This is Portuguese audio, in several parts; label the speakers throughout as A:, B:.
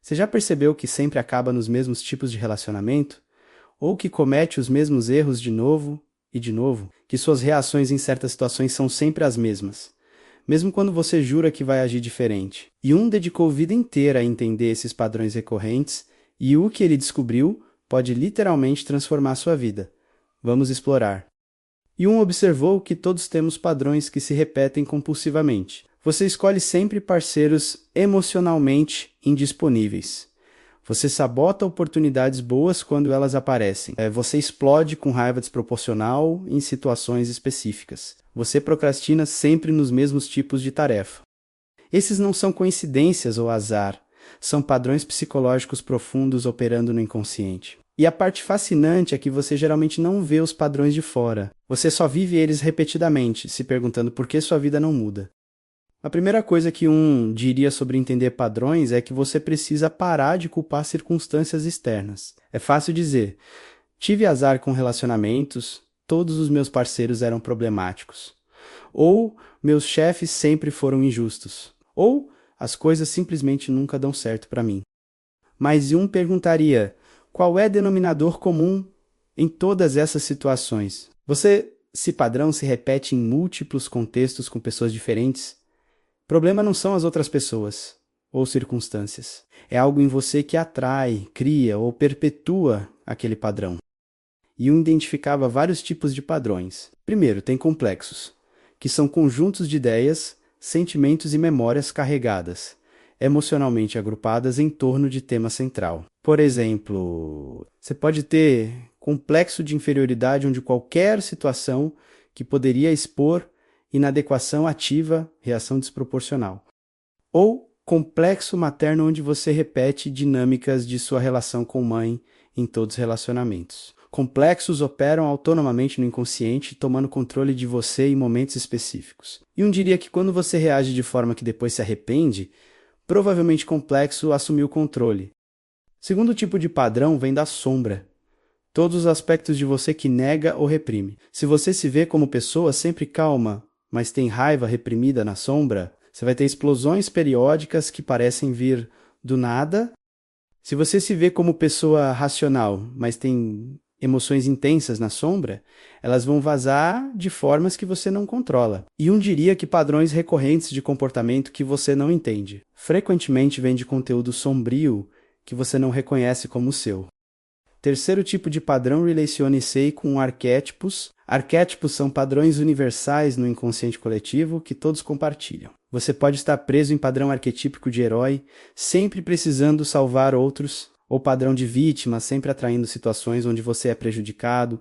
A: Você já percebeu que sempre acaba nos mesmos tipos de relacionamento? Ou que comete os mesmos erros de novo e de novo? Que suas reações em certas situações são sempre as mesmas, mesmo quando você jura que vai agir diferente. E dedicou vida inteira a entender esses padrões recorrentes e o que ele descobriu pode literalmente transformar sua vida. Vamos explorar. E observou que todos temos padrões que se repetem compulsivamente. Você escolhe sempre parceiros emocionalmente indisponíveis. Você sabota oportunidades boas quando elas aparecem. Você explode com raiva desproporcional em situações específicas. Você procrastina sempre nos mesmos tipos de tarefa. Esses não são coincidências ou azar. São padrões psicológicos profundos operando no inconsciente. E a parte fascinante é que você geralmente não vê os padrões de fora. Você só vive eles repetidamente, se perguntando por que sua vida não muda. A primeira coisa que diria sobre entender padrões é que você precisa parar de culpar circunstâncias externas. É fácil dizer, tive azar com relacionamentos, todos os meus parceiros eram problemáticos. Ou meus chefes sempre foram injustos. Ou as coisas simplesmente nunca dão certo para mim. Mas perguntaria, qual é o denominador comum em todas essas situações? Esse padrão se repete em múltiplos contextos com pessoas diferentes? O problema não são as outras pessoas ou circunstâncias. É algo em você que atrai, cria ou perpetua aquele padrão. E identificava vários tipos de padrões. Primeiro, tem complexos, que são conjuntos de ideias, sentimentos e memórias carregadas, emocionalmente agrupadas em torno de tema central. Por exemplo, você pode ter complexo de inferioridade onde qualquer situação que poderia expor inadequação ativa, reação desproporcional. Ou complexo materno onde você repete dinâmicas de sua relação com mãe em todos os relacionamentos. Complexos operam autonomamente no inconsciente, tomando controle de você em momentos específicos. E diria que quando você reage de forma que depois se arrepende, provavelmente complexo assumiu o controle. Segundo tipo de padrão vem da sombra. Todos os aspectos de você que nega ou reprime. Se você se vê como pessoa sempre calma, mas tem raiva reprimida na sombra, você vai ter explosões periódicas que parecem vir do nada. Se você se vê como pessoa racional, mas tem emoções intensas na sombra, elas vão vazar de formas que você não controla. E diria que padrões recorrentes de comportamento que você não entende. Frequentemente vem de conteúdo sombrio que você não reconhece como seu. Terceiro tipo de padrão relaciona-se com arquétipos. Arquétipos são padrões universais no inconsciente coletivo que todos compartilham. Você pode estar preso em padrão arquetípico de herói, sempre precisando salvar outros, ou padrão de vítima, sempre atraindo situações onde você é prejudicado,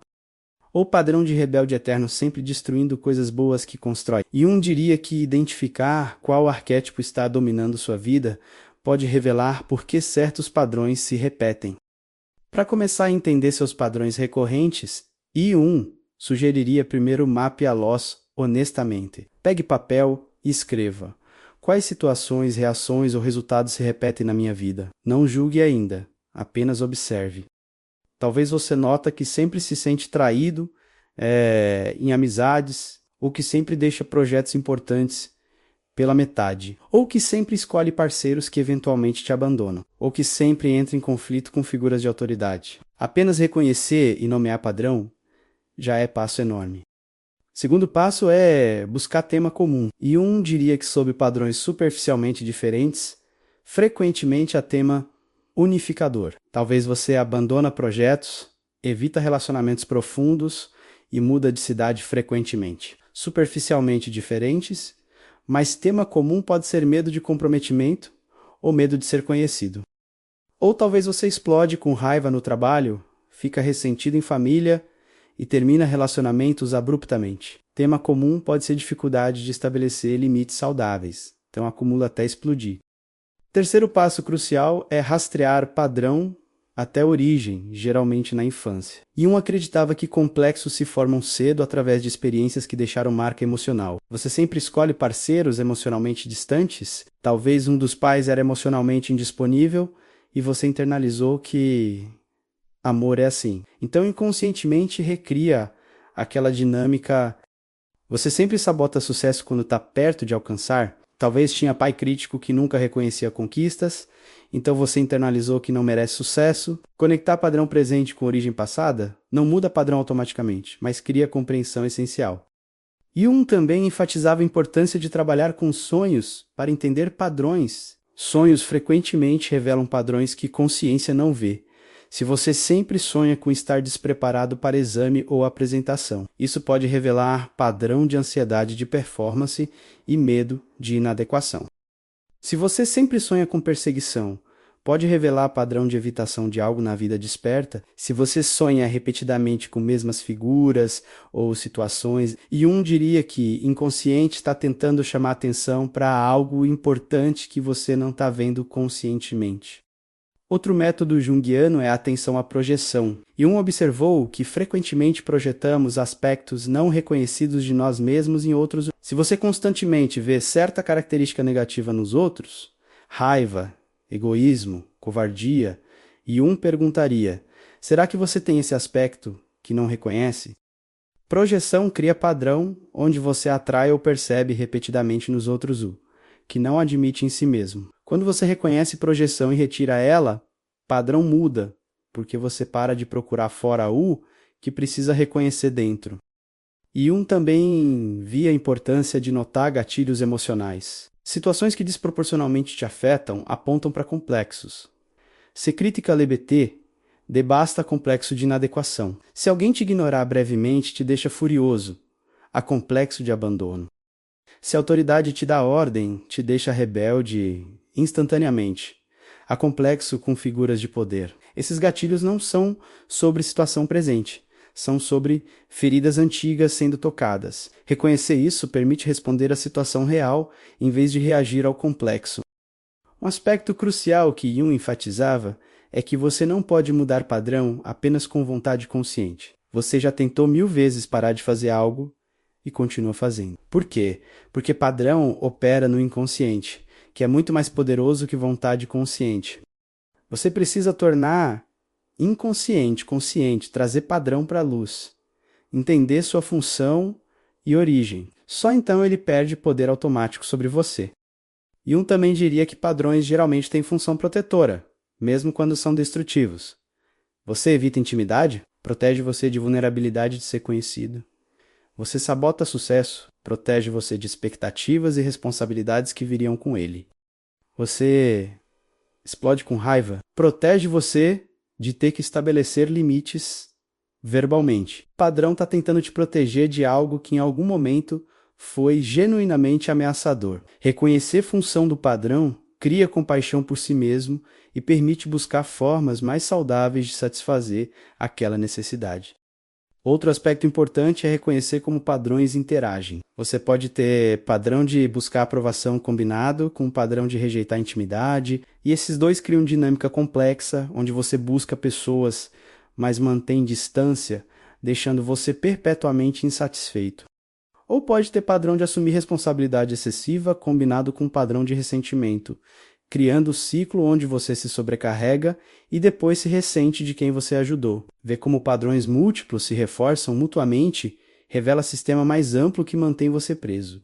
A: ou padrão de rebelde eterno, sempre destruindo coisas boas que constrói. E diria que identificar qual arquétipo está dominando sua vida pode revelar por que certos padrões se repetem. Para começar a entender seus padrões recorrentes, sugeriria primeiro mapeá-los honestamente. Pegue papel e escreva. Quais situações, reações ou resultados se repetem na minha vida? Não julgue ainda, apenas observe. Talvez você nota que sempre se sente traído em amizades, ou que sempre deixa projetos importantes pela metade, ou que sempre escolhe parceiros que eventualmente te abandonam, ou que sempre entra em conflito com figuras de autoridade. Apenas reconhecer e nomear padrão já é passo enorme. Segundo passo é buscar tema comum, e diria que sob padrões superficialmente diferentes, frequentemente há tema unificador. Talvez você abandona projetos, evita relacionamentos profundos e muda de cidade frequentemente. Superficialmente diferentes, mas tema comum pode ser medo de comprometimento ou medo de ser conhecido. Ou talvez você explode com raiva no trabalho, fica ressentido em família e termina relacionamentos abruptamente. Tema comum pode ser dificuldade de estabelecer limites saudáveis, então acumula até explodir. Terceiro passo crucial é rastrear padrão até a origem, geralmente na infância. Acreditava que complexos se formam cedo através de experiências que deixaram marca emocional. Você sempre escolhe parceiros emocionalmente distantes? Talvez dos pais era emocionalmente indisponível e você internalizou que amor é assim. Então inconscientemente recria aquela dinâmica. Você sempre sabota sucesso quando está perto de alcançar? Talvez tinha pai crítico que nunca reconhecia conquistas Então você internalizou que não merece sucesso. Conectar padrão presente com origem passada não muda padrão automaticamente, mas cria compreensão essencial. Jung também enfatizava a importância de trabalhar com sonhos para entender padrões. Sonhos frequentemente revelam padrões que consciência não vê. Se você sempre sonha com estar despreparado para exame ou apresentação, isso pode revelar padrão de ansiedade de performance e medo de inadequação. Se você sempre sonha com perseguição, pode revelar padrão de evitação de algo na vida desperta. Se você sonha repetidamente com mesmas figuras ou situações, Jung diria que inconsciente está tentando chamar atenção para algo importante que você não está vendo conscientemente. Outro método junguiano é a atenção à projeção. Jung observou que frequentemente projetamos aspectos não reconhecidos de nós mesmos em outros. Se você constantemente vê certa característica negativa nos outros, raiva, egoísmo, covardia, Jung perguntaria: será que você tem esse aspecto que não reconhece? Projeção cria padrão onde você atrai ou percebe repetidamente nos outros que não admite em si mesmo. Quando você reconhece projeção e retira ela, padrão muda, porque você para de procurar fora que precisa reconhecer dentro. Jung também via a importância de notar gatilhos emocionais. Situações que desproporcionalmente te afetam apontam para complexos. Se crítica LBT, debasta complexo de inadequação. Se alguém te ignorar brevemente, te deixa furioso, há complexo de abandono. Se a autoridade te dá ordem, te deixa rebelde instantaneamente. Há complexo com figuras de poder. Esses gatilhos não são sobre situação presente, são sobre feridas antigas sendo tocadas. Reconhecer isso permite responder à situação real em vez de reagir ao complexo. Um aspecto crucial que Jung enfatizava é que você não pode mudar padrão apenas com vontade consciente. Você já tentou 1000 vezes parar de fazer algo e continua fazendo. Por quê? Porque padrão opera no inconsciente, que é muito mais poderoso que vontade consciente. Você precisa tornar inconsciente consciente, trazer padrão para a luz, entender sua função e origem. Só então ele perde poder automático sobre você. Jung também diria que padrões geralmente têm função protetora, mesmo quando são destrutivos. Você evita intimidade? Protege você de vulnerabilidade de ser conhecido. Você sabota sucesso, protege você de expectativas e responsabilidades que viriam com ele. Você explode com raiva, protege você de ter que estabelecer limites verbalmente. O padrão está tentando te proteger de algo que em algum momento foi genuinamente ameaçador. Reconhecer função do padrão cria compaixão por si mesmo e permite buscar formas mais saudáveis de satisfazer aquela necessidade. Outro aspecto importante é reconhecer como padrões interagem. Você pode ter padrão de buscar aprovação combinado com padrão de rejeitar intimidade, e esses dois criam dinâmica complexa, onde você busca pessoas, mas mantém distância, deixando você perpetuamente insatisfeito. Ou pode ter padrão de assumir responsabilidade excessiva combinado com padrão de ressentimento, criando o ciclo onde você se sobrecarrega e depois se ressente de quem você ajudou. Ver como padrões múltiplos se reforçam mutuamente revela sistema mais amplo que mantém você preso.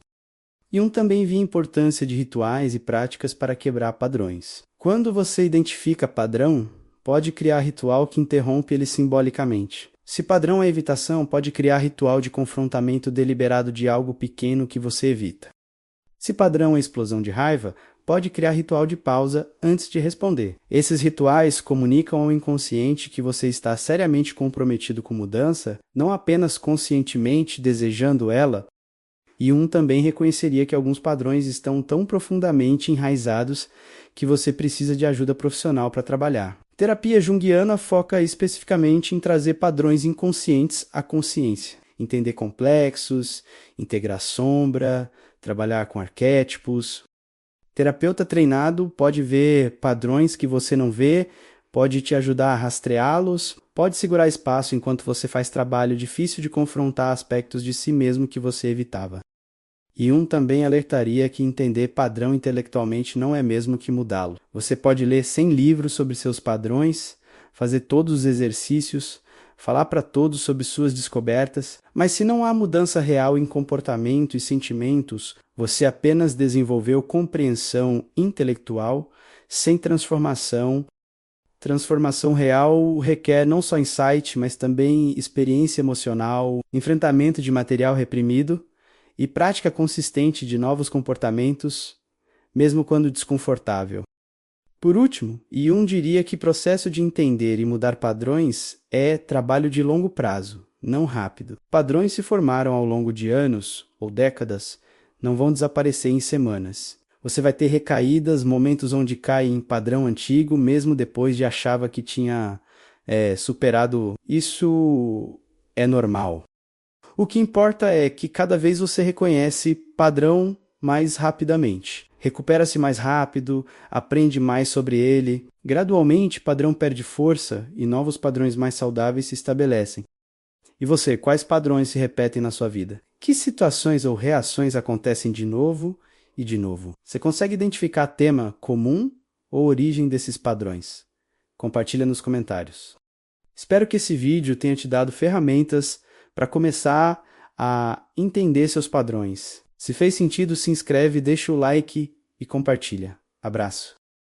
A: Jung também via a importância de rituais e práticas para quebrar padrões. Quando você identifica padrão, pode criar ritual que interrompe ele simbolicamente. Se padrão é evitação, pode criar ritual de confrontamento deliberado de algo pequeno que você evita. Se padrão é explosão de raiva, pode criar ritual de pausa antes de responder. Esses rituais comunicam ao inconsciente que você está seriamente comprometido com mudança, não apenas conscientemente desejando ela. E também reconheceria que alguns padrões estão tão profundamente enraizados que você precisa de ajuda profissional para trabalhar. Terapia junguiana foca especificamente em trazer padrões inconscientes à consciência, entender complexos, integrar sombra, trabalhar com arquétipos. Terapeuta treinado pode ver padrões que você não vê, pode te ajudar a rastreá-los, pode segurar espaço enquanto você faz trabalho difícil de confrontar aspectos de si mesmo que você evitava. E também alertaria que entender padrão intelectualmente não é mesmo que mudá-lo. Você pode ler 100 livros sobre seus padrões, fazer todos os exercícios, falar para todos sobre suas descobertas, mas se não há mudança real em comportamento e sentimentos, você apenas desenvolveu compreensão intelectual sem transformação. Transformação real requer não só insight, mas também experiência emocional, enfrentamento de material reprimido e prática consistente de novos comportamentos, mesmo quando desconfortável. Por último, Jung diria que o processo de entender e mudar padrões é trabalho de longo prazo, não rápido. Padrões se formaram ao longo de anos ou décadas, não vão desaparecer em semanas. Você vai ter recaídas, momentos onde cai em padrão antigo, mesmo depois de achava que tinha superado. Isso é normal. O que importa é que cada vez você reconhece padrão mais rapidamente. Recupera-se mais rápido, aprende mais sobre ele. Gradualmente, padrão perde força e novos padrões mais saudáveis se estabelecem. E você, quais padrões se repetem na sua vida? Que situações ou reações acontecem de novo e de novo? Você consegue identificar tema comum ou origem desses padrões? Compartilha nos comentários. Espero que esse vídeo tenha te dado ferramentas para começar a entender seus padrões. Se fez sentido, se inscreve, deixa o like e compartilha. Abraço.